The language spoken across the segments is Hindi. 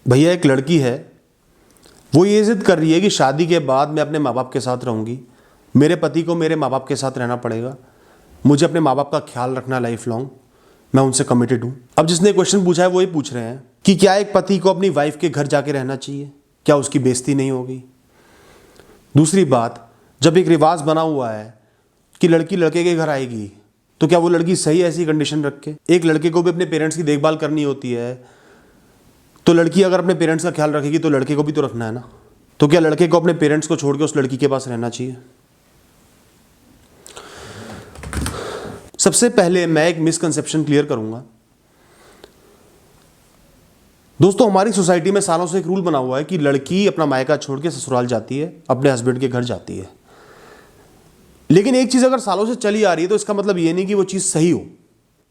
भैया एक लड़की है, वो ये जिद कर रही है कि शादी के बाद मैं अपने माँ बाप के साथ रहूँगी, मेरे पति को मेरे माँ बाप के साथ रहना पड़ेगा, मुझे अपने माँ बाप का ख्याल रखना लाइफ लॉन्ग, मैं उनसे कमिटेड हूँ। अब जिसने क्वेश्चन पूछा है वो ये पूछ रहे हैं कि क्या एक पति को अपनी वाइफ के घर जाके रहना चाहिए, क्या उसकी बेइज्जती नहीं होगी। दूसरी बात, जब एक रिवाज बना हुआ है कि लड़की लड़के के घर आएगी, तो क्या वो लड़की सही ऐसी कंडीशन रख के, एक लड़के को भी अपने पेरेंट्स की देखभाल करनी होती है, तो लड़की अगर अपने पेरेंट्स का ख्याल रखेगी तो लड़के को भी तो रखना है ना। तो क्या लड़के को अपने पेरेंट्स को छोड़ के उस लड़की के पास रहना चाहिए। सबसे पहले मैं एक मिसकंसेप्शन क्लियर करूंगा। दोस्तों, हमारी सोसाइटी में सालों से एक रूल बना हुआ है कि लड़की अपना मायका छोड़ के ससुराल जाती है, अपने हस्बैंड के घर जाती है। लेकिन एक चीज अगर सालों से चली आ रही है तो इसका मतलब ये नहीं कि वो चीज सही हो।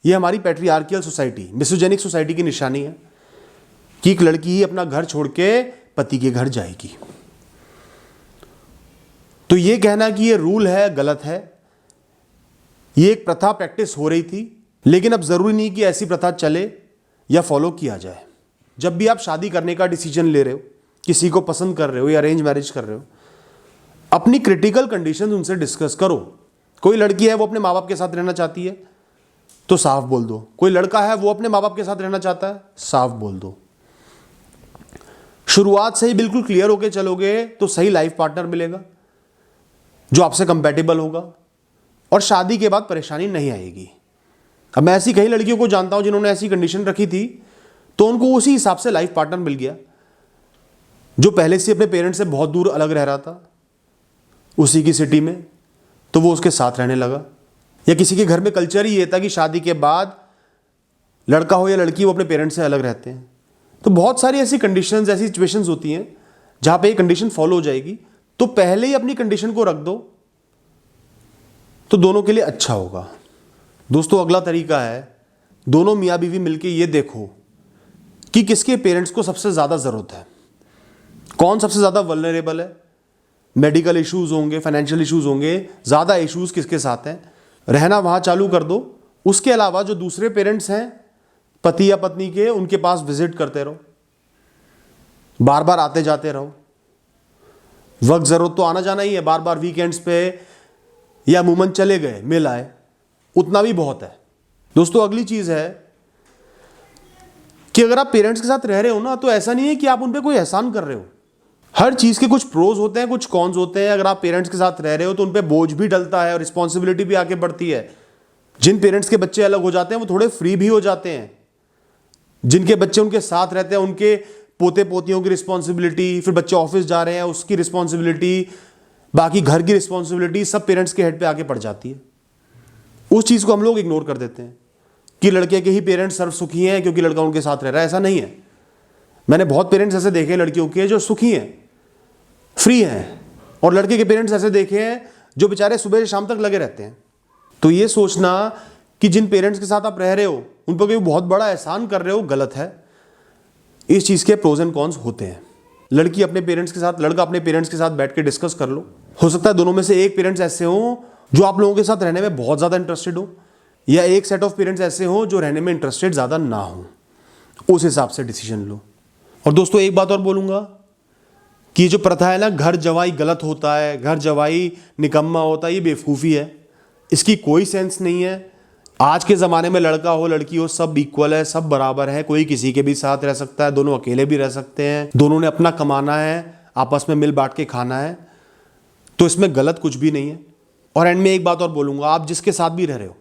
ये हमारी पैट्रियार्कियल सोसाइटी, मिसोजेनिक सोसाइटी की निशानी है कि एक लड़की ही अपना घर छोड़ के पति के घर जाएगी। तो ये कहना कि ये रूल है, गलत है। ये एक प्रथा प्रैक्टिस हो रही थी, लेकिन अब जरूरी नहीं कि ऐसी प्रथा चले या फॉलो किया जाए। जब भी आप शादी करने का डिसीजन ले रहे हो, किसी को पसंद कर रहे हो या अरेंज मैरिज कर रहे हो, अपनी क्रिटिकल कंडीशंस उनसे डिस्कस करो। कोई लड़की है वो अपने माँ बाप के साथ रहना चाहती है तो साफ बोल दो। कोई लड़का है वो अपने माँ बाप के साथ रहना चाहता है, साफ बोल दो। शुरुआत से ही बिल्कुल क्लियर होके चलोगे तो सही लाइफ पार्टनर मिलेगा जो आपसे कंपैटिबल होगा और शादी के बाद परेशानी नहीं आएगी। अब मैं ऐसी कई लड़कियों को जानता हूं जिन्होंने ऐसी कंडीशन रखी थी तो उनको उसी हिसाब से लाइफ पार्टनर मिल गया जो पहले से अपने पेरेंट्स से बहुत दूर अलग रह रहा था उसी की सिटी में, तो वो उसके साथ रहने लगा। या किसी के घर में कल्चर ही ये था कि शादी के बाद लड़का हो या लड़की वो अपने पेरेंट्स से अलग रहते हैं। तो बहुत सारी ऐसी कंडीशंस, ऐसी सिचुएशंस होती हैं जहां पे ये कंडीशन फॉलो हो जाएगी। तो पहले ही अपनी कंडीशन को रख दो तो दोनों के लिए अच्छा होगा। दोस्तों, अगला तरीका है, दोनों मियाँ बीवी मिलके ये देखो कि किसके पेरेंट्स को सबसे ज़्यादा ज़रूरत है, कौन सबसे ज़्यादा वल्नरेबल है। मेडिकल इश्यूज़ होंगे, फाइनेंशियल इश्यूज़ होंगे, ज़्यादा इश्यूज़ किसके साथ हैं, रहना वहाँ चालू कर दो। उसके अलावा जो दूसरे पेरेंट्स हैं पति या पत्नी के, उनके पास विजिट करते रहो, बार बार आते जाते रहो। वक्त ज़रूरत तो आना जाना ही है, बार बार वीकेंड्स पे या अमूमन चले गए, मिल आए, उतना भी बहुत है। दोस्तों, अगली चीज़ है कि अगर आप पेरेंट्स के साथ रह रहे हो ना, तो ऐसा नहीं है कि आप उन पर कोई एहसान कर रहे हो। हर चीज़ के कुछ प्रोज होते हैं, कुछ कॉन्स होते हैं। अगर आप पेरेंट्स के साथ रह रहे हो तो उन पर बोझ भी डलता है और रिस्पॉन्सिबिलिटी भी आगे बढ़ती है। जिन पेरेंट्स के बच्चे अलग हो जाते हैं वो थोड़े फ्री भी हो जाते हैं। जिनके बच्चे उनके साथ रहते हैं उनके पोते पोतियों की रिस्पॉन्सिबिलिटी, फिर बच्चे ऑफिस जा रहे हैं उसकी रिस्पॉन्सिबिलिटी, बाकी घर की रिस्पॉन्सिबिलिटी सब पेरेंट्स के हेड पे आके पड़ जाती है। उस चीज़ को हम लोग इग्नोर कर देते हैं कि लड़के के ही पेरेंट्स सर्व सुखी हैं क्योंकि लड़का उनके साथ रह रहा है। ऐसा नहीं है। मैंने बहुत पेरेंट्स ऐसे देखे हैं लड़कियों के जो सुखी हैं, फ्री हैं, और लड़के के पेरेंट्स ऐसे देखे हैं जो बेचारे सुबह से शाम तक लगे रहते हैं। तो ये सोचना कि जिन पेरेंट्स के साथ आप रह रहे हो उन पर कोई बहुत बड़ा एहसान कर रहे हो, गलत है। इस चीज़ के प्रोज एंड कॉन्स होते हैं। लड़की अपने पेरेंट्स के साथ, लड़का अपने पेरेंट्स के साथ बैठ के डिस्कस कर लो। हो सकता है दोनों में से एक पेरेंट्स ऐसे हों जो आप लोगों के साथ रहने में बहुत ज़्यादा इंटरेस्टेड हो, या एक सेट ऑफ पेरेंट्स ऐसे हों जो रहने में इंटरेस्टेड ज़्यादा ना हो। उस हिसाब से डिसीजन लो। और दोस्तों, एक बात और बोलूँगा कि ये जो प्रथा है ना, घर जवाई गलत होता है, घर जवाई निकम्मा होता है, ये बेवकूफ़ी है। इसकी कोई सेंस नहीं है। आज के ज़माने में लड़का हो लड़की हो सब इक्वल है, सब बराबर है। कोई किसी के भी साथ रह सकता है, दोनों अकेले भी रह सकते हैं, दोनों ने अपना कमाना है, आपस में मिल बांट के खाना है। तो इसमें गलत कुछ भी नहीं है। और एंड में एक बात और बोलूँगा, आप जिसके साथ भी रह रहे हो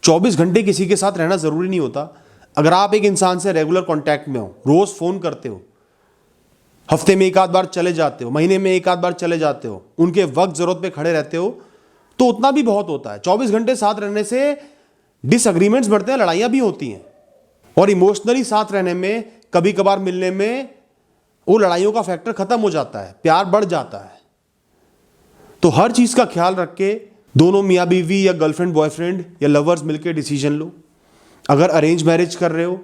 24 घंटे किसी के साथ रहना ज़रूरी नहीं होता। अगर आप एक इंसान से रेगुलर कॉन्टैक्ट में हो, रोज़ फ़ोन करते हो, हफ्ते में एक आध बार चले जाते हो, महीने में एक आध बार चले जाते हो, उनके वक्त ज़रूरत पे खड़े रहते हो, तो उतना भी बहुत होता है। 24 घंटे साथ रहने से डिसएग्रीमेंट्स बढ़ते हैं, लड़ाइयाँ भी होती हैं, और इमोशनली साथ रहने में, कभी कभार मिलने में वो लड़ाइयों का फैक्टर ख़त्म हो जाता है, प्यार बढ़ जाता है। तो हर चीज़ का ख्याल रख के दोनों मियाँ बीवी या गर्लफ्रेंड बॉयफ्रेंड या लवर्स मिलकर डिसीजन लो। अगर अरेंज मैरिज कर रहे हो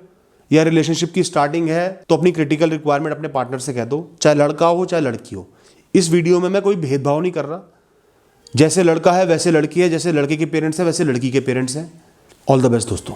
या रिलेशनशिप की स्टार्टिंग है तो अपनी क्रिटिकल रिक्वायरमेंट अपने पार्टनर से कह दो, चाहे लड़का हो चाहे लड़की हो। इस वीडियो में मैं कोई भेदभाव नहीं कर रहा। जैसे लड़का है वैसे लड़की है, जैसे लड़के के पेरेंट्स हैं वैसे लड़की के पेरेंट्स हैं। ऑल द बेस्ट दोस्तों।